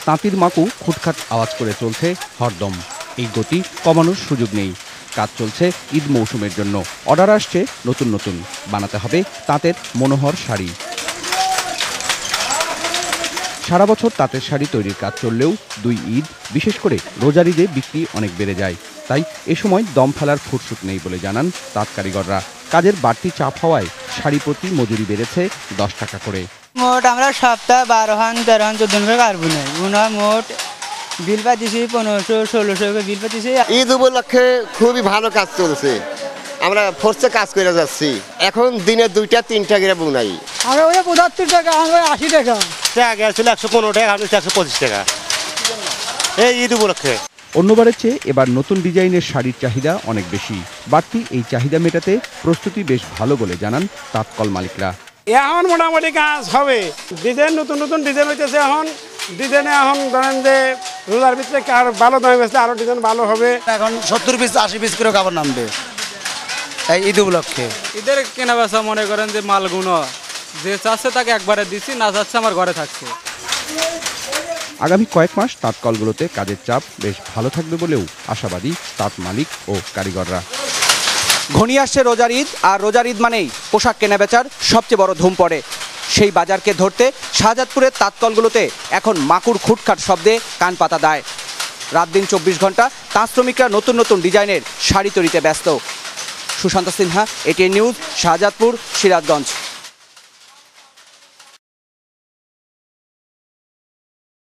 তাঁতির মাকু খুটখাট আওয়াজ করে চলছে হরদম। এই গতি কমানোর সুযোগ নেই। কাজ চলছে ঈদ মৌসুমের জন্য। অর্ডার আসছে নতুন নতুন। বানাতে হবে তাঁতের মনোহর শাড়ি। সারা বছর তাঁতের শাড়ি তৈরির কাজ চললেও দুই ঈদ, বিশেষ করে রোজার ঈদে বিক্রি অনেক বেড়ে যায়। তাই এ সময় দম ফেলার ফুরসুত নেই বলে জানান তাঁত কারিগররা। কাজের বাড়তি চাপ হওয়ায় শাড়ি প্রতি মজুরি বেড়েছে 10 টাকা করে। মোট আমরা সপ্তাহে 12-13 14 করে কাটবো না। মোট বিল পাচ্ছি 1500-1600 করে বিল পাচ্ছি। ঈদ উপলক্ষে খুবই ভালো কাজ চলছে। আমরা ফোর্সে কাজ করে যাচ্ছি। এখন দিনে 2-3টা করে বুনাই। আমরা ওই 75 টাকা, আমরা 80 টাকা। আগে ছিল 115 টাকা, এখন 125 টাকা। এই ঈদ উপলক্ষে। অন্যবারের চেয়ে এবার নতুন ডিজাইনের শাড়ির চাহিদা অনেক বেশি। বাড়তি এই চাহিদা মেটাতে প্রস্তুতি বেশ ভালো বলে জানান তাঁতকল মালিকরা। এখন মোটামুটি কাজ হবে। ডিজাইন নতুন নতুন ডিজাইন হইতেছে। এখন ডিজাইনে এখন ধরেন যে রোজার ভিতরে কার ভালো দামে বেচলে আরো ডিজাইন ভালো হবে। এখন 70 পিস 80 পিস করে কাপড় নামবে এই ঈদ উপলক্ষে। ঈদের কেনা বেচা মনে করেন যে মালগুলো যে চাচ্ছে তাকে একবারে দিচ্ছি, না চাচ্ছে আমার ঘরে থাকছে। আগামী কয়েক মাস তাঁতকলগুলোতে কাজের চাপ বেশ ভালো থাকবে বলেও আশাবাদী তাঁত মালিক ও কারিগররা। ঘনিয়ে আসছে রোজার ঈদ, আর রোজার ঈদ মানেই পোশাক কেনাবেচার সবচেয়ে বড় ধুম পড়ে। সেই বাজারকে ধরতে শাহজাদপুরের তাঁতকলগুলোতে এখন মাকুর খুটখাট শব্দে কান পাতা দেয়। রাত দিন 24 ঘন্টা তাঁত শ্রমিকরা নতুন নতুন ডিজাইনের শাড়ি তৈরিতে ব্যস্ত। Sushanta Sinha, ATN news, Shahzadpur, Sirajganj.